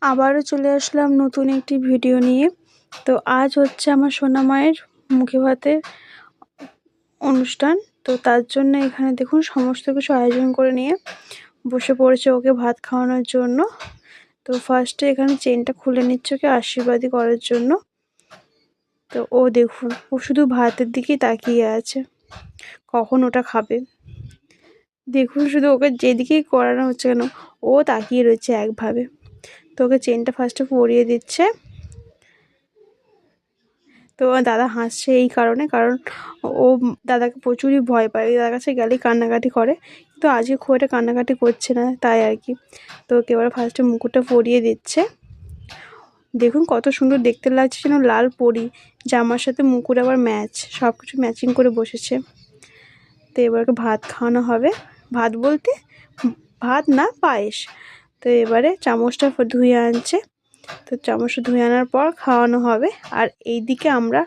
আবারও চলে আসলাম নতুন একটি ভিডিও নিয়ে। তো আজ হচ্ছে আমার সোনা মায়ের মুখে ভাতের অনুষ্ঠান। তো তার জন্য এখানে দেখুন সমস্ত কিছু আয়োজন করে নিয়ে বসে পড়েছে ওকে ভাত খাওয়ানোর জন্য। তো ফার্স্টে এখানে চেনটা খুলে নিচ্ছে ওকে আশীর্বাদী করার জন্য। তো ও দেখুন ও শুধু ভাতের দিকেই তাকিয়ে আছে, কখন ওটা খাবে। দেখুন শুধু ওকে যেদিকেই করানো হচ্ছে কেন ও তাকিয়ে রয়েছে একভাবে। তো ওকে চেনটা ফার্স্টে পরিয়ে দিচ্ছে। তো দাদা হাসছে এই কারণে, কারণ ও দাদাকে প্রচুরই ভয় পায়, দাদার কাছে গেলেই কান্নাকাটি করে। কিন্তু আজকে খুব একটা কান্নাকাটি করছে না, তাই আর কি। তো ওকে এবার ফার্স্টে মুকুটটা পরিয়ে দিচ্ছে। দেখুন কত সুন্দর দেখতে লাগছে, যেন লাল পরি, জামার সাথে মুকুট আবার ম্যাচ, সব কিছু ম্যাচিং করে বসেছে। তো এবার ওকে ভাত খাওয়ানো হবে। ভাত বলতে ভাত না, পায়েস। তো এবারে চামচটা ধুয়ে আনছে। তো চামচটা ধুয়ে আনার পর খাওয়ানো হবে। আর এই দিকে আমরা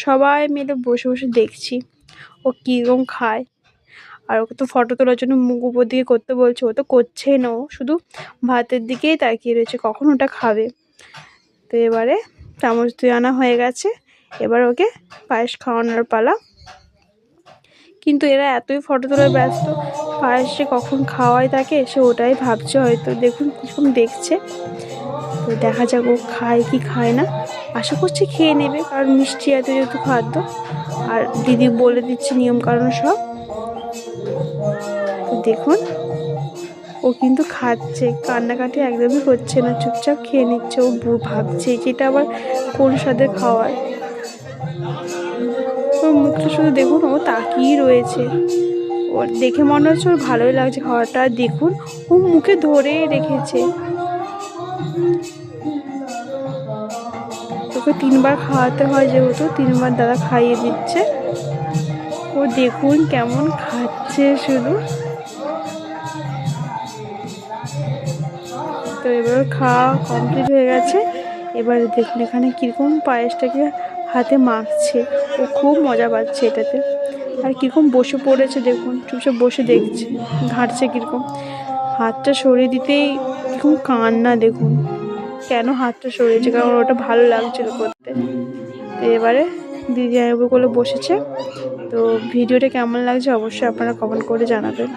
সবাই মিলে বসে বসে দেখছি ও কীরকম খায়। আর ওকে তো ফটো তোলার জন্য মুখ উপর দিকে করতে বলছে, ও তো করছেই না, ও শুধু ভাতের দিকেই তাকিয়ে রয়েছে কখন ওটা খাবে। তো এবারে চামচ ধুয়ে আনা হয়ে গেছে, এবার ওকে পায়েস খাওয়ানোর পালা। কিন্তু এরা এতই ফটো তোলায় ব্যস্ত, পায়েস যে কখন খাওয়ায় তাকে সে ওটাই ভাবছে হয়তো। দেখুন কীরকম দেখছে। তো দেখা যাক ও খায় কি খায় না। আশা করছি খেয়ে নেবে, কারণ মিষ্টি এত যেহেতু খাদ্য। আর দিদি বলে দিচ্ছে নিয়মকানুন সব। তো দেখুন ও কিন্তু খাচ্ছে, কান্নাকাটি একদমই করছে না, চুপচাপ খেয়ে নিচ্ছে। ও ভাবছে যেটা আবার কোন স্বাদের খাওয়ায়। ওর মুখটা শুধু দেখুন, ও তাকিয়েই রয়েছে। ওর দেখে মনে হচ্ছে ওর ভালোই লাগছে খাওয়াটা। দেখুন ও মুখে ধরেই রেখেছে। ওকে 3বার খাওয়াতে হয়, যেহেতু 3বার দাদা খাইয়ে দিচ্ছে। ও দেখুন কেমন খাচ্ছে শুধু। তো এবার খাওয়া কমপ্লিট হয়ে গেছে। এবারে দেখুন এখানে কীরকম পায়েসটাকে হাতে মাখছে, ও খুব মজা পাচ্ছে এটাতে। আর কীরকম বসে পড়েছে দেখুন, চুপচাপ বসে দেখছে, ঘাঁটছে কীরকম। হাতটা সরিয়ে দিতেই কীরকম কান্না, দেখুন কেন হাতটা সরিয়েছে, কারণ ওটা ভালো লাগছিল করতে। তো এবারে দিদি আইবুড়ো কোলে বসেছে। তো ভিডিওটা কেমন লাগছে অবশ্যই আপনারা কমেন্ট করে জানাবেন।